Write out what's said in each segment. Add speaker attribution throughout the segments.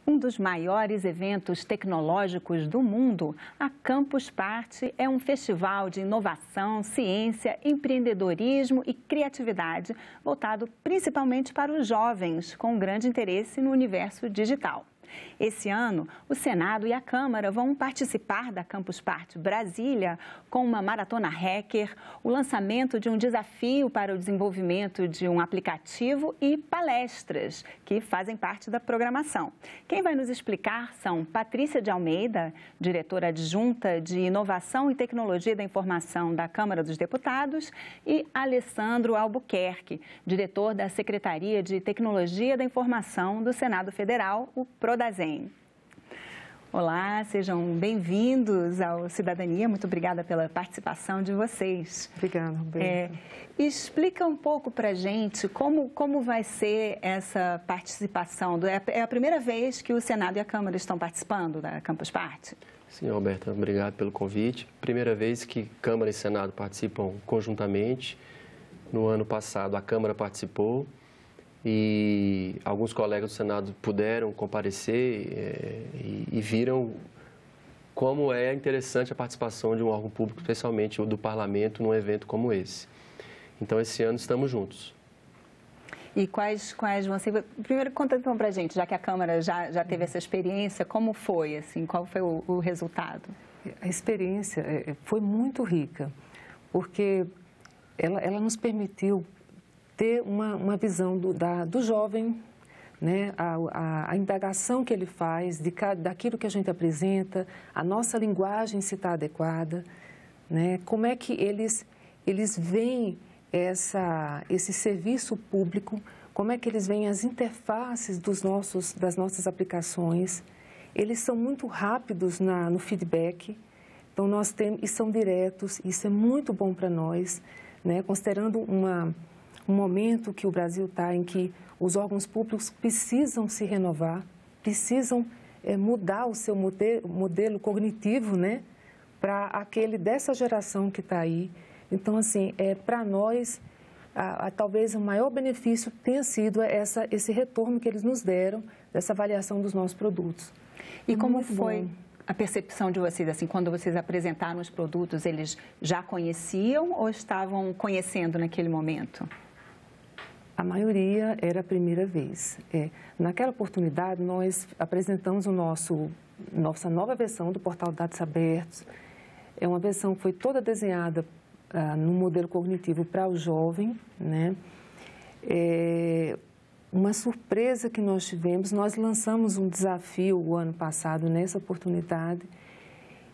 Speaker 1: Um dos maiores eventos tecnológicos do mundo, a Campus Party é um festival de inovação, ciência, empreendedorismo e criatividade, voltado principalmente para os jovens, com grande interesse no universo digital. Esse ano, o Senado e a Câmara vão participar da Campus Party Brasília com uma maratona hacker, o lançamento de um desafio para o desenvolvimento de um aplicativo e palestras que fazem parte da programação. Quem vai nos explicar são Patrícia de Almeida, diretora adjunta de Inovação e Tecnologia da Informação da Câmara dos Deputados, e Alessandro Albuquerque, diretor da Secretaria de Tecnologia da Informação do Senado Federal, o Prodazem. Olá, sejam bem-vindos ao Cidadania. Muito obrigada pela participação de vocês.
Speaker 2: Obrigada, Roberto.
Speaker 1: Explica um pouco para a gente como vai ser essa participação. É a primeira vez que o Senado e a Câmara estão participando da Campus Party?
Speaker 3: Sim, Roberta, obrigado pelo convite. Primeira vez que Câmara e Senado participam conjuntamente. No ano passado, a Câmara participou e alguns colegas do Senado puderam comparecer e viram como é interessante a participação de um órgão público, especialmente o do Parlamento, num evento como esse. Então, esse ano estamos juntos.
Speaker 1: E quais vão ser... Primeiro, conta então para a gente, já que a Câmara já teve essa experiência, como foi, assim, qual foi o resultado?
Speaker 2: A experiência foi muito rica, porque ela nos permitiu ter uma visão do jovem, né? A indagação que ele faz, daquilo que a gente apresenta, a nossa linguagem se está adequada, né? Como é que eles veem esse serviço público, como é que eles veem as interfaces das nossas aplicações. Eles são muito rápidos no feedback, então nós temos, e são diretos, isso é muito bom para nós, né? Considerando um momento que o Brasil está em que os órgãos públicos precisam se renovar, precisam mudar o seu modelo cognitivo, né, para aquele dessa geração que está aí. Então, assim, para nós, talvez o maior benefício tenha sido esse retorno que eles nos deram, dessa avaliação dos nossos produtos.
Speaker 1: E como foi a percepção de vocês, assim, quando vocês apresentaram os produtos, eles já conheciam ou estavam conhecendo naquele momento?
Speaker 2: A maioria era a primeira vez. Naquela oportunidade, nós apresentamos nossa nova versão do Portal de Dados Abertos. É uma versão que foi toda desenhada no modelo cognitivo para o jovem, né? Uma surpresa que nós tivemos, nós lançamos um desafio o ano passado nessa oportunidade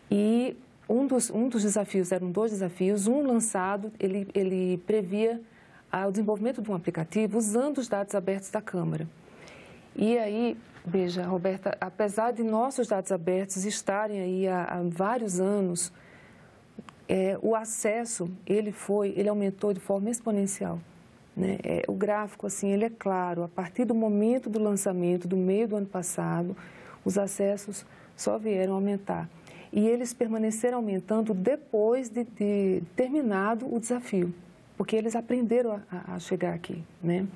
Speaker 2: e um dos desafios, eram 2 desafios, um lançado, ele previa o desenvolvimento de um aplicativo usando os dados abertos da Câmara. E aí, veja, Roberta, apesar de nossos dados abertos estarem aí há vários anos, o acesso, ele aumentou de forma exponencial, né? O gráfico, assim, ele é claro, a partir do momento do lançamento, do meio do ano passado, os acessos só vieram aumentar. E eles permaneceram aumentando depois de terminado o desafio, porque eles aprenderam a chegar aqui, né?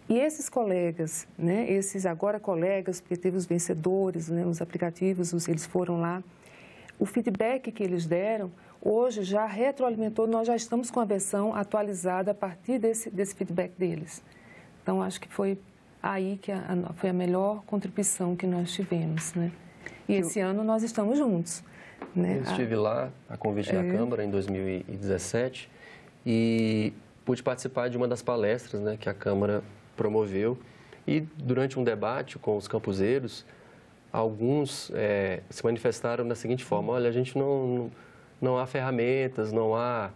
Speaker 2: E esses colegas, né, esses agora colegas, porque teve os vencedores, né, os aplicativos, eles foram lá, o feedback que eles deram, hoje já retroalimentou, nós já estamos com a versão atualizada a partir desse feedback deles. Então, acho que foi aí que foi a melhor contribuição que nós tivemos, né? E esse ano nós estamos juntos, né?
Speaker 3: Eu estive lá, a convite da Câmara, em 2017, e pude participar de uma das palestras, né, que a Câmara promoveu. E durante um debate com os campuseiros, alguns se manifestaram da seguinte forma: olha, a gente não há ferramentas, não há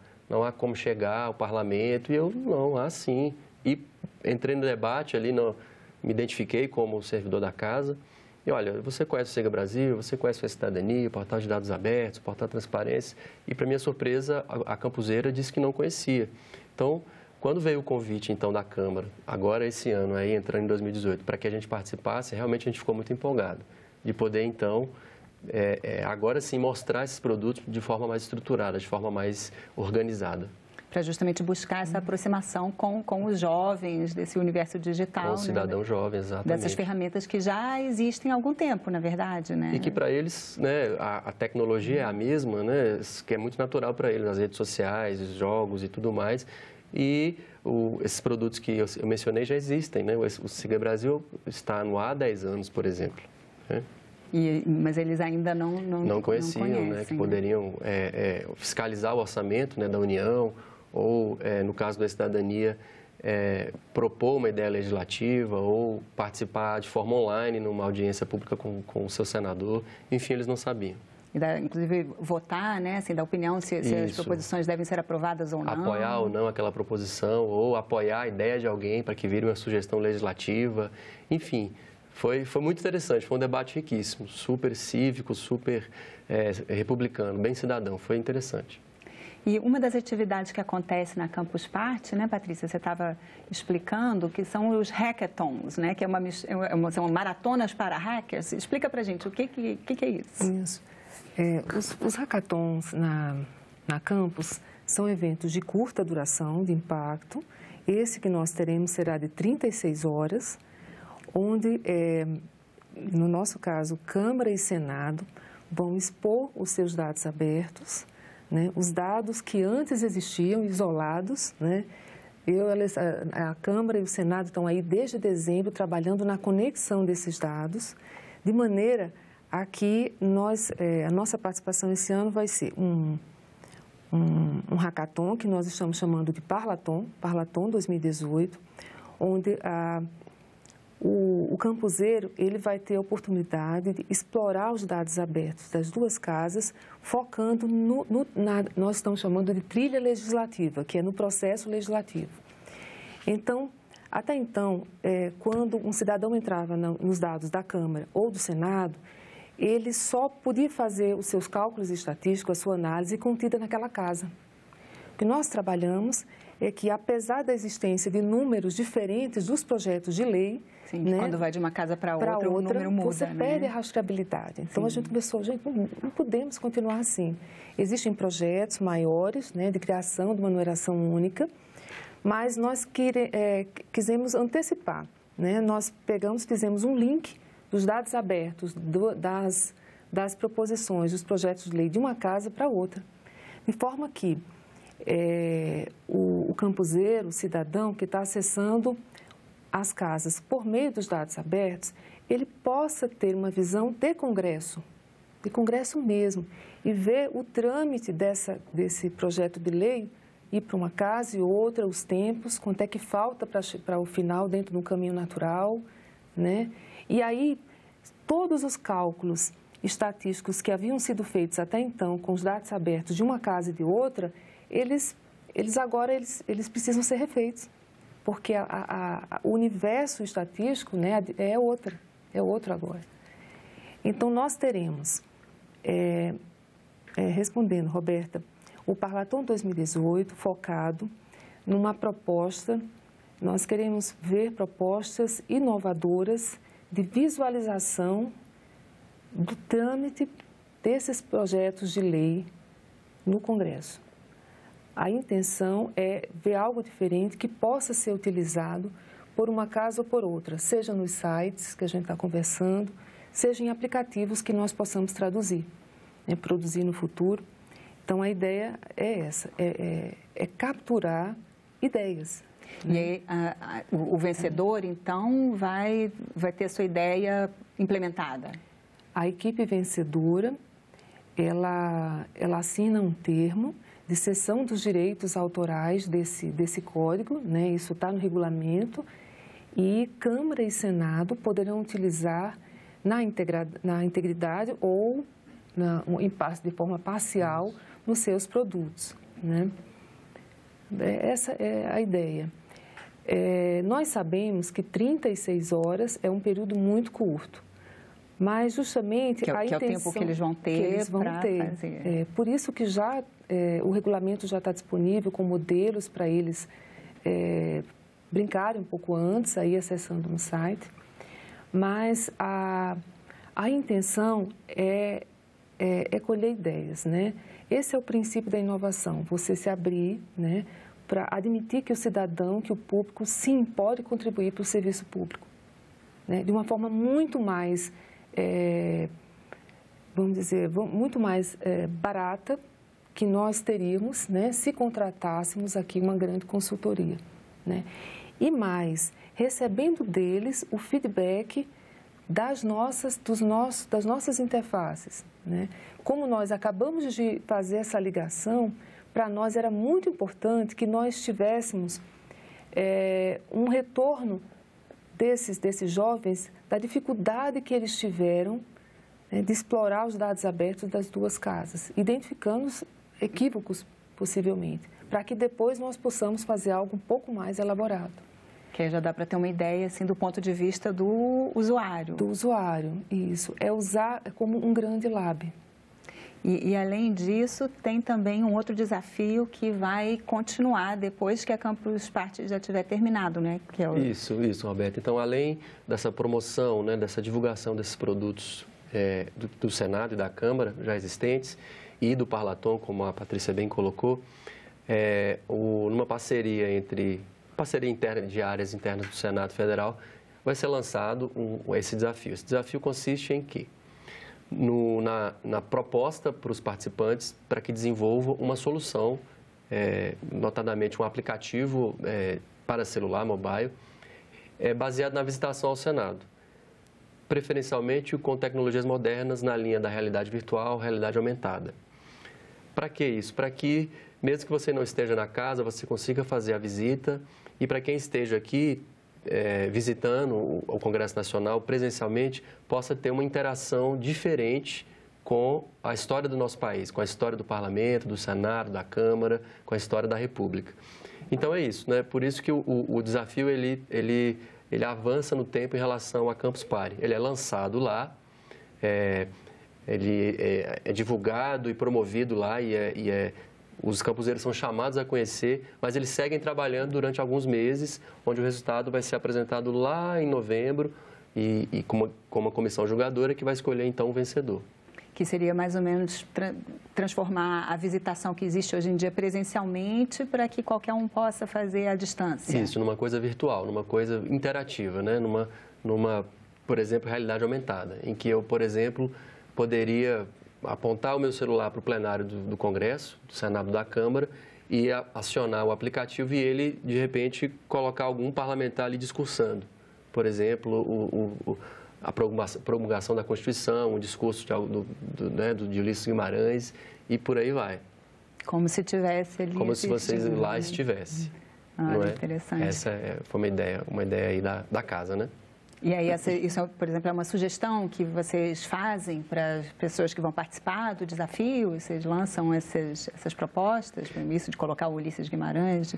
Speaker 3: como chegar ao parlamento. E eu, não, há sim. E entrei no debate ali, me identifiquei como servidor da casa. E olha, você conhece o Sega Brasil, você conhece a Cidadania, o Portal de Dados Abertos, o Portal de Transparência. E, para minha surpresa, a campuseira disse que não conhecia. Então, quando veio o convite, então, da Câmara, agora esse ano, aí entrando em 2018, para que a gente participasse, realmente a gente ficou muito empolgado de poder, então, agora sim, mostrar esses produtos de forma mais estruturada, de forma mais organizada.
Speaker 1: Para justamente buscar essa aproximação com os jovens desse universo digital.
Speaker 3: Com o cidadão jovem, exatamente.
Speaker 1: Dessas ferramentas que já existem há algum tempo, na verdade, né?
Speaker 3: E que para eles, né, a tecnologia é a mesma, né, que é muito natural para eles, as redes sociais, os jogos e tudo mais. E esses produtos que eu mencionei já existem, né? O Siga Brasil está no ar há 10 anos, por exemplo. Né?
Speaker 1: Mas eles ainda não
Speaker 3: conheciam,
Speaker 1: conhecem,
Speaker 3: né, que poderiam fiscalizar o orçamento, né, da União, ou, no caso da cidadania, propor uma ideia legislativa ou participar de forma online numa audiência pública com o seu senador. Enfim, eles não sabiam.
Speaker 1: Inclusive, votar, né, assim, dar opinião se as proposições devem ser aprovadas ou não.
Speaker 3: Apoiar ou não aquela proposição, ou apoiar a ideia de alguém para que vire uma sugestão legislativa. Enfim, foi muito interessante, foi um debate riquíssimo, super cívico, super republicano, bem cidadão, foi interessante.
Speaker 1: E uma das atividades que acontece na Campus Party, né, Patrícia, você estava explicando, que são os hackathons, né, que são maratonas para hackers. Explica para a gente o que é isso.
Speaker 2: Isso. Os hackathons na Campus são eventos de curta duração, de impacto. Esse que nós teremos será de 36 horas, onde, no nosso caso, Câmara e Senado vão expor os seus dados abertos, né, os dados que antes existiam isolados, né? A Câmara e o Senado estão aí desde dezembro trabalhando na conexão desses dados, de maneira a que a nossa participação esse ano vai ser um hackathon que nós estamos chamando de Parlaton 2018, onde o campuseiro ele vai ter a oportunidade de explorar os dados abertos das duas casas, focando nós estamos chamando de trilha legislativa, que é no processo legislativo. Então, até então, quando um cidadão entrava nos dados da Câmara ou do Senado, ele só podia fazer os seus cálculos estatísticos, a sua análise contida naquela casa. O que nós trabalhamos é que, apesar da existência de números diferentes dos projetos de lei,
Speaker 1: sim, né, quando vai de uma casa para outra, o número muda,
Speaker 2: você perde a rastreabilidade. Então, sim, a gente pensou, não podemos continuar assim. Existem projetos maiores, né, de criação de uma numeração única, mas nós quisemos antecipar, né? Nós fizemos um link dos dados abertos das proposições, dos projetos de lei de uma casa para outra, de forma que o campuseiro, o cidadão que está acessando as casas por meio dos dados abertos, ele possa ter uma visão de Congresso mesmo, e ver o trâmite desse projeto de lei, ir para uma casa e outra, os tempos, quanto é que falta para o final dentro de um caminho natural, né? E aí, todos os cálculos estatísticos que haviam sido feitos até então com os dados abertos de uma casa e de outra, eles agora precisam ser refeitos, porque o universo estatístico, né, é outro agora. Então, nós teremos, respondendo, Roberta, o Parlaton 2018 focado numa proposta, nós queremos ver propostas inovadoras de visualização do trâmite desses projetos de lei no Congresso. A intenção é ver algo diferente que possa ser utilizado por uma casa ou por outra, seja nos sites que a gente está conversando, seja em aplicativos que nós possamos traduzir, né, produzir no futuro. Então, a ideia é essa, é capturar ideias.
Speaker 1: E aí, o vencedor, então, vai ter a sua ideia implementada?
Speaker 2: A equipe vencedora, ela assina um termo de cessão dos direitos autorais desse código, né? Isso está no regulamento, e Câmara e Senado poderão utilizar na integridade ou de forma parcial nos seus produtos, né? Essa é a ideia. Nós sabemos que 36 horas é um período muito curto, mas justamente a intenção...
Speaker 1: Que é o tempo que eles vão ter para fazer.
Speaker 2: Por isso que o regulamento já está disponível com modelos para eles brincarem um pouco antes, aí acessando no site, mas a intenção é colher ideias, né? Esse é o princípio da inovação, você se abrir, né? para admitir que o cidadão, que o público, sim, pode contribuir para o serviço público, né? De uma forma muito mais, vamos dizer, muito mais barata que nós teríamos, né, se contratássemos aqui uma grande consultoria, né? E mais, recebendo deles o feedback das nossas interfaces, né? Como nós acabamos de fazer essa ligação, para nós era muito importante que nós tivéssemos um retorno desses jovens, da dificuldade que eles tiveram, né, de explorar os dados abertos das duas casas, identificando os equívocos, possivelmente, para que depois nós possamos fazer algo um pouco mais elaborado.
Speaker 1: Que aí já dá para ter uma ideia, assim, do ponto de vista do usuário.
Speaker 2: Do usuário, isso. É usar como um grande lab.
Speaker 1: E além disso, tem também um outro desafio que vai continuar depois que a Campus Party já tiver terminado, né? Que é o...
Speaker 3: Isso, Roberto. Então, além dessa promoção, né, dessa divulgação desses produtos do Senado e da Câmara já existentes e do Parlaton, como a Patrícia bem colocou, numa parceria interna de áreas internas do Senado Federal, vai ser lançado esse desafio. Esse desafio consiste em quê? Na proposta para os participantes para que desenvolvam uma solução, notadamente um aplicativo para celular, mobile, baseado na visitação ao Senado. Preferencialmente com tecnologias modernas na linha da realidade virtual, realidade aumentada. Para que isso? Para que, mesmo que você não esteja na casa, você consiga fazer a visita e para quem esteja aqui visitando o Congresso Nacional presencialmente, possa ter uma interação diferente com a história do nosso país, com a história do Parlamento, do Senado, da Câmara, com a história da República. Então é isso, né? Por isso que o desafio ele avança no tempo em relação à Campus Party. Ele é lançado lá, ele é divulgado e promovido lá os campuseiros são chamados a conhecer, mas eles seguem trabalhando durante alguns meses, onde o resultado vai ser apresentado lá em novembro e com uma comissão julgadora que vai escolher, então, o vencedor.
Speaker 1: Que seria mais ou menos transformar a visitação que existe hoje em dia presencialmente para que qualquer um possa fazer à distância.
Speaker 3: Isso, numa coisa virtual, numa coisa interativa, né? Numa, por exemplo, realidade aumentada, em que eu, por exemplo, poderia apontar o meu celular para o plenário do Congresso, do Senado, da Câmara, e acionar o aplicativo e ele, de repente, colocar algum parlamentar ali discursando. Por exemplo, a promulgação da Constituição, o discurso de Ulisses Guimarães e por aí vai.
Speaker 1: Como se tivesse ali.
Speaker 3: Como se você lá estivesse. Não é?
Speaker 1: Interessante.
Speaker 3: Essa foi uma ideia aí da casa, né?
Speaker 1: E aí, isso, por exemplo, é uma sugestão que vocês fazem para as pessoas que vão participar do desafio? Vocês lançam essas propostas, isso de colocar o Ulisses Guimarães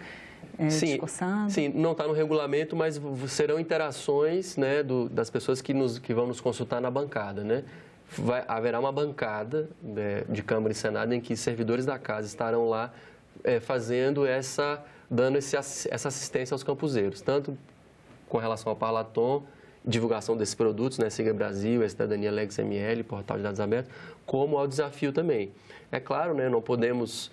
Speaker 1: discursando? Sim,
Speaker 3: não está no regulamento, mas serão interações, né, das pessoas que vão nos consultar na bancada, né? Haverá uma bancada de Câmara e Senado em que servidores da casa estarão lá dando essa assistência aos campuseiros, tanto com relação ao Parlaton, divulgação desses produtos, né, Siga Brasil, a Cidadania Lex ML, Portal de Dados Abertos, como ao desafio também. É claro, né, não podemos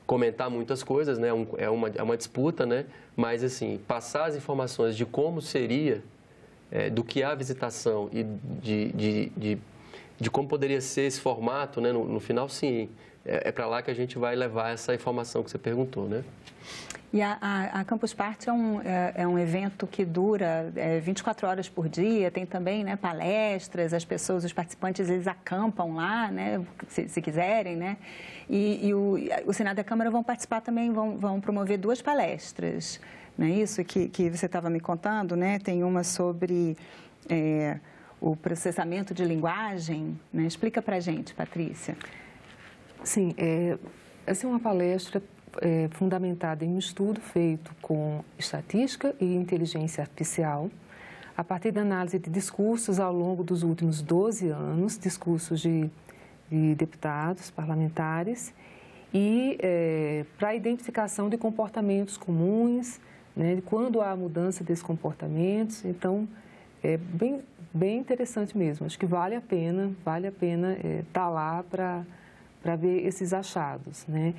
Speaker 3: comentar muitas coisas, né, é uma disputa, né, mas assim, passar as informações de como seria, do que é a visitação e de como poderia ser esse formato, né, no final, sim, é para lá que a gente vai levar essa informação que você perguntou, né?
Speaker 1: E a Campus Party é um evento que dura 24 horas por dia, tem também, né, palestras, os participantes, eles acampam lá, né, se quiserem, né? E o Senado e a Câmara vão participar também, vão promover 2 palestras, não é isso que você estava me contando, né? Tem uma sobre o processamento de linguagem, né? Explica para a gente, Patrícia.
Speaker 2: Sim, essa é uma palestra fundamentada em um estudo feito com estatística e inteligência artificial, a partir da análise de discursos ao longo dos últimos 12 anos, discursos de deputados, parlamentares, e para a identificação de comportamentos comuns, né, de quando há mudança desses comportamentos. Então, é bem interessante mesmo. Acho que vale a pena estar lá para ver esses achados, né?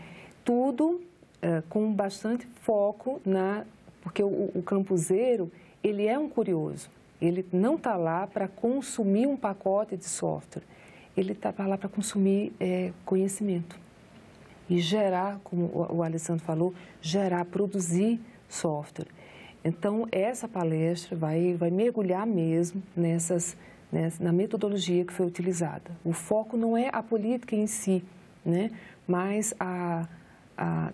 Speaker 2: Tudo com bastante foco porque o campuseiro, ele é um curioso. Ele não está lá para consumir um pacote de software. Ele está lá para consumir conhecimento. E gerar, como o Alessandro falou, produzir software. Então, essa palestra vai mergulhar mesmo na metodologia que foi utilizada. O foco não é a política em si, né? Mas a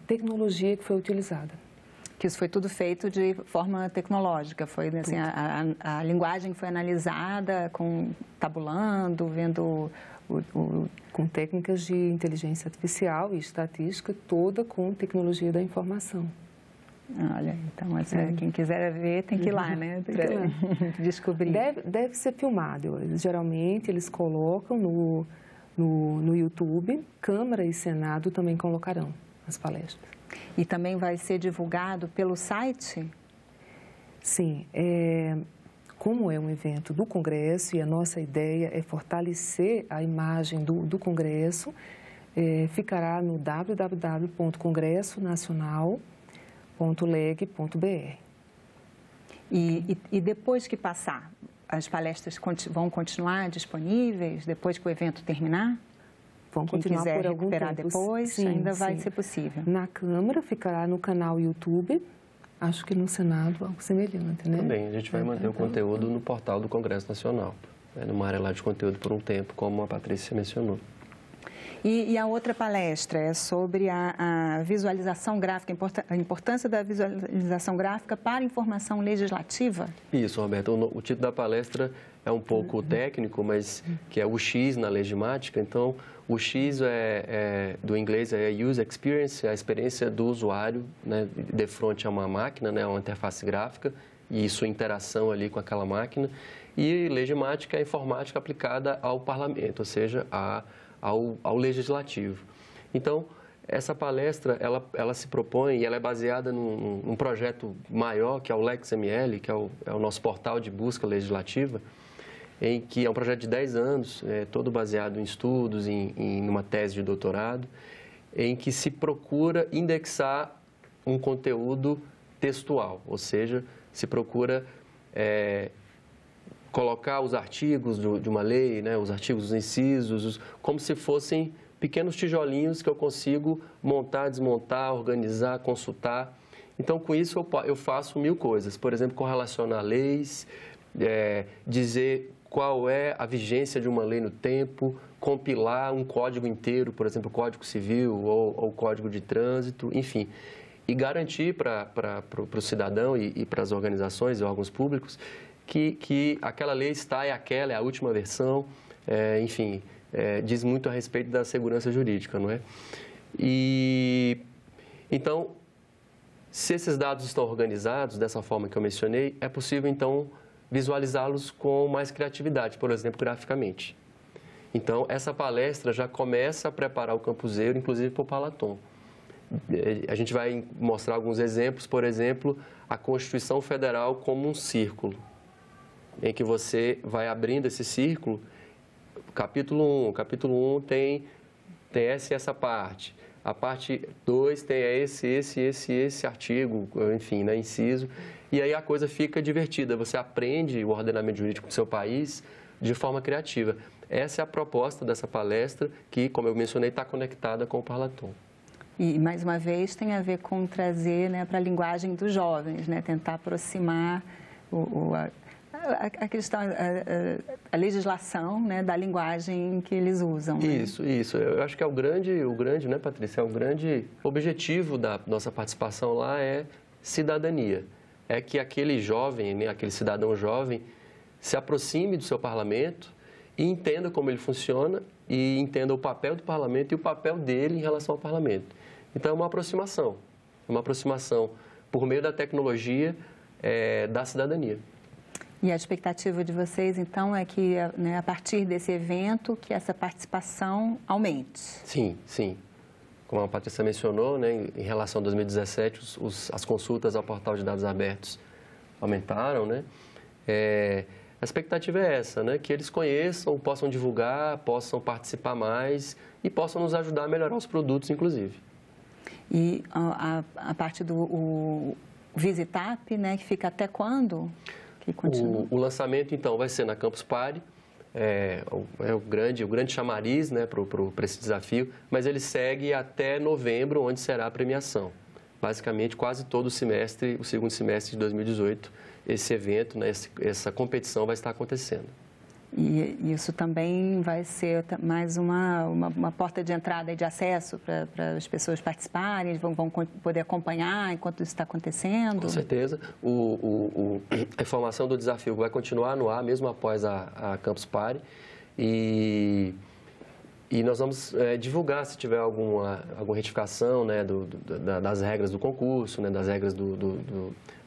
Speaker 2: tecnologia que foi utilizada.
Speaker 1: Que isso foi tudo feito de forma tecnológica, foi assim, a linguagem foi analisada, tabulando, vendo
Speaker 2: com técnicas de inteligência artificial e estatística, toda com tecnologia da informação.
Speaker 1: Olha, então, quem quiser ver tem que ir lá, né? Para descobrir.
Speaker 2: Deve ser filmado. Geralmente, eles colocam no YouTube, Câmara e Senado também colocarão as palestras.
Speaker 1: E também vai ser divulgado pelo site?
Speaker 2: Sim. Como é um evento do Congresso e a nossa ideia é fortalecer a imagem do Congresso, ficará no www.congressonacional.leg.br.
Speaker 1: E depois que passar, as palestras vão continuar disponíveis depois que o evento terminar?
Speaker 2: Vão continuar por algum tempo.
Speaker 1: Depois, sim, ainda vai ser possível.
Speaker 2: Na Câmara, ficará no canal YouTube. Acho que no Senado, algo semelhante, né?
Speaker 3: Também, a gente vai manter o conteúdo no portal do Congresso Nacional, numa área lá de conteúdo por um tempo, como a Patrícia mencionou.
Speaker 1: E a outra palestra é sobre a visualização gráfica, a importância da visualização gráfica para a informação legislativa?
Speaker 3: Isso, Roberto. O título da palestra é um pouco técnico, mas que é o X na legimática. Então, o X do inglês é User Experience, a experiência do usuário, né, de frente a uma máquina, né, uma interface gráfica e sua interação ali com aquela máquina. E legimática é a informática aplicada ao parlamento, ou seja, ao legislativo. Então, essa palestra, ela se propõe e ela é baseada num projeto maior, que é o LexML, que é o nosso portal de busca legislativa, em que é um projeto de 10 anos, todo baseado em estudos, em uma tese de doutorado, em que se procura indexar um conteúdo textual, ou seja, se procura colocar os artigos de uma lei, né, os artigos, os incisos, como se fossem pequenos tijolinhos que eu consigo montar, desmontar, organizar, consultar. Então, com isso, eu faço 1000 coisas. Por exemplo, correlacionar leis, dizer qual é a vigência de uma lei no tempo, compilar um código inteiro, por exemplo, o Código Civil ou o Código de Trânsito, enfim. E garantir para o cidadão e para as organizações e órgãos públicos que aquela lei é a última versão, enfim, diz muito a respeito da segurança jurídica, não é? Então, se esses dados estão organizados dessa forma que eu mencionei, é possível, então, visualizá-los com mais criatividade, por exemplo, graficamente. Então, essa palestra já começa a preparar o campuseiro, inclusive para o Palaton. A gente vai mostrar alguns exemplos, por exemplo, a Constituição Federal como um círculo, em que você vai abrindo esse círculo. Capítulo 1 tem essa parte. A parte 2 tem esse artigo, enfim, né, inciso. E aí a coisa fica divertida. Você aprende o ordenamento jurídico do seu país de forma criativa. Essa é a proposta dessa palestra que, como eu mencionei, está conectada com o Parlaton.
Speaker 1: E, mais uma vez, tem a ver com trazer, né, para a linguagem dos jovens, né, tentar aproximar a questão, a legislação, né, da linguagem que eles usam. Né?
Speaker 3: Isso. Eu acho que é o grande, né, Patrícia, o grande objetivo da nossa participação lá é cidadania. É que aquele jovem, né, aquele cidadão jovem, se aproxime do seu parlamento e entenda como ele funciona e entenda o papel do parlamento e o papel dele em relação ao parlamento. Então, é uma aproximação por meio da tecnologia da cidadania.
Speaker 1: E a expectativa de vocês, então, é que, né, a partir desse evento, que essa participação aumente?
Speaker 3: Sim. Como a Patrícia mencionou, né, em relação a 2017, as consultas ao portal de dados abertos aumentaram, né? A expectativa é essa, né, que eles conheçam, possam divulgar, possam participar mais e possam nos ajudar a melhorar os produtos, inclusive.
Speaker 1: E a parte do Visitap, né, que fica até quando? Que continua?
Speaker 3: O lançamento, então, vai ser na Campus Party. É o grande chamariz, né, para esse desafio, mas ele segue até novembro, onde será a premiação. Basicamente, quase todo o semestre, o segundo semestre de 2018, esse evento, né, essa competição vai estar acontecendo.
Speaker 1: E isso também vai ser mais uma porta de entrada e de acesso para as pessoas participarem, vão poder acompanhar enquanto isso está acontecendo?
Speaker 3: Com certeza. A informação do desafio vai continuar no ar, mesmo após a Campus Party. E nós vamos divulgar se tiver alguma retificação, né, das regras do concurso, né, das regras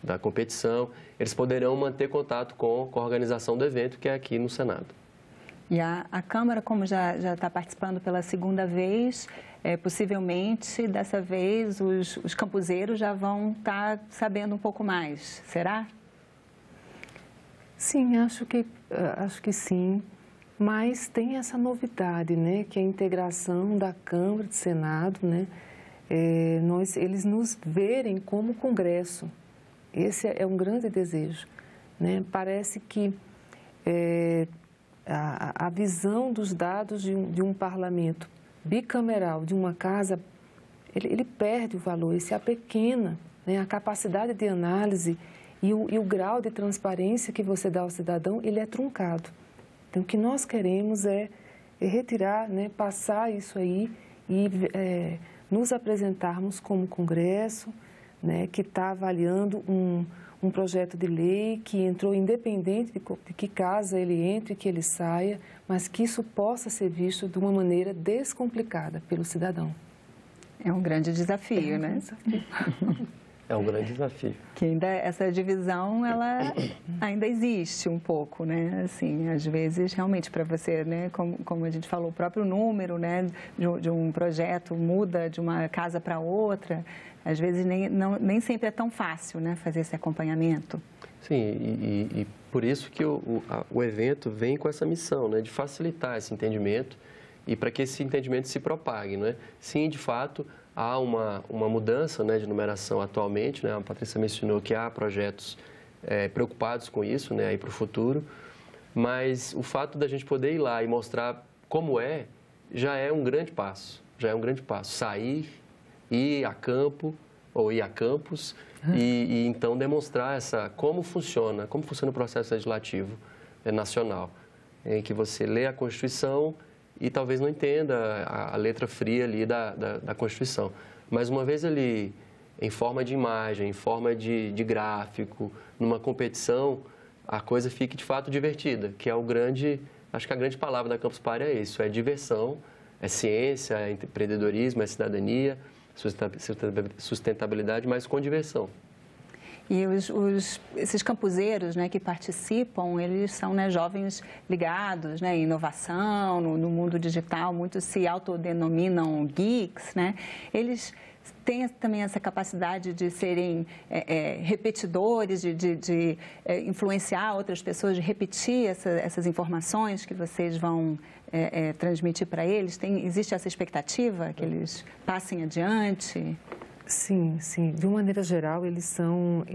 Speaker 3: da competição. Eles poderão manter contato com a organização do evento, que é aqui no Senado.
Speaker 1: E a Câmara, como já está participando pela segunda vez, possivelmente, dessa vez, os campuseiros já vão estar sabendo um pouco mais, será?
Speaker 2: Sim, acho que sim. Mas tem essa novidade, né, que é a integração da Câmara e do Senado, né, eles nos verem como Congresso. Esse é um grande desejo, né? Parece que a visão dos dados de um parlamento bicameral, de uma casa, ele perde o valor, ele se apequena, né? A capacidade de análise e o grau de transparência que você dá ao cidadão, ele é truncado. Então, o que nós queremos é retirar, né, passar isso aí e nos apresentarmos como Congresso, né, que está avaliando um projeto de lei que entrou independente de que casa ele entre, que ele saia, mas que isso possa ser visto de uma maneira descomplicada pelo cidadão.
Speaker 1: É um grande desafio, né?
Speaker 3: É um grande desafio.
Speaker 1: Que ainda essa divisão, ela ainda existe um pouco, né? Assim, às vezes, realmente, para você, né? Como a gente falou, o próprio número, né? De um projeto muda de uma casa para outra. Às vezes, nem sempre é tão fácil, né? Fazer esse acompanhamento.
Speaker 3: Sim, e por isso que o evento vem com essa missão, né? De facilitar esse entendimento e para que esse entendimento se propague, né? Sim, de fato, há uma mudança, né, de numeração atualmente, né? A Patrícia mencionou que há projetos preocupados com isso, né, aí para o futuro, mas o fato da gente poder ir lá e mostrar como já é um grande passo, sair, ir a campo ou ir a campus e então demonstrar como funciona o processo legislativo nacional, em que você lê a Constituição e talvez não entenda a letra fria ali da Constituição. Mas uma vez ali, em forma de imagem, em forma de gráfico, numa competição, a coisa fique de fato divertida, que é acho que a grande palavra da Campus Party é isso, é diversão, é ciência, é empreendedorismo, é cidadania, sustentabilidade, mas com diversão.
Speaker 1: E esses campuseiros, né, que participam, eles são, né, jovens ligados, né, em inovação, no mundo digital, muitos se autodenominam geeks, né? Eles têm também essa capacidade de serem repetidores, de influenciar outras pessoas, de repetir essas informações que vocês vão transmitir para eles? Existe essa expectativa que eles passem adiante?
Speaker 2: Sim, sim. De uma maneira geral, eles são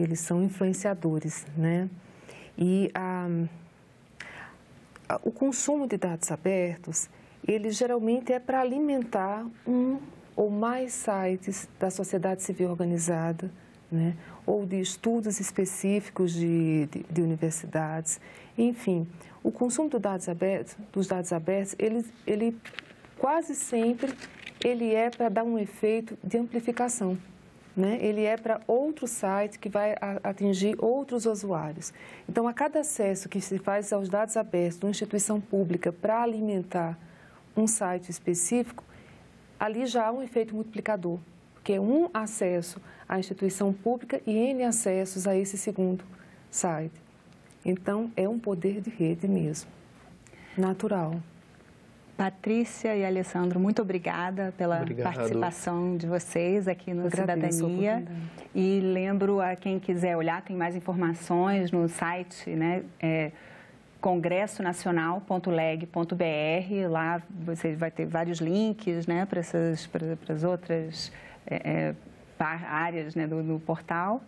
Speaker 2: influenciadores, né? E o consumo de dados abertos, ele geralmente é para alimentar um ou mais sites da sociedade civil organizada, né? Ou de estudos específicos de universidades. Enfim, o consumo dos dados abertos, ele quase sempre ele é para dar um efeito de amplificação, né? Ele é para outro site que vai atingir outros usuários. Então, a cada acesso que se faz aos dados abertos de uma instituição pública para alimentar um site específico, ali já há um efeito multiplicador, porque é um acesso à instituição pública e N acessos a esse segundo site. Então, é um poder de rede mesmo, natural.
Speaker 1: Patrícia e Alessandro, muito obrigada pela participação de vocês aqui no Cidadania. E lembro a quem quiser olhar, tem mais informações no site, né? congressonacional.leg.br. Lá você vai ter vários links, né, para as outras áreas, né, do portal.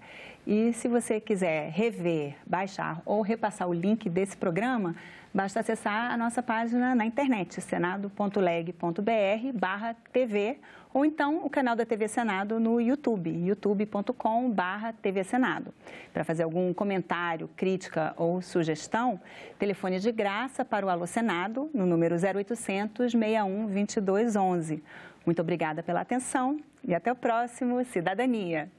Speaker 1: E se você quiser rever, baixar ou repassar o link desse programa, basta acessar a nossa página na internet, senado.leg.br/TV, ou então o canal da TV Senado no YouTube, youtube.com/TV Senado. Para fazer algum comentário, crítica ou sugestão, telefone de graça para o Alô Senado no número 0800 61 22 11. Muito obrigada pela atenção e até o próximo Cidadania.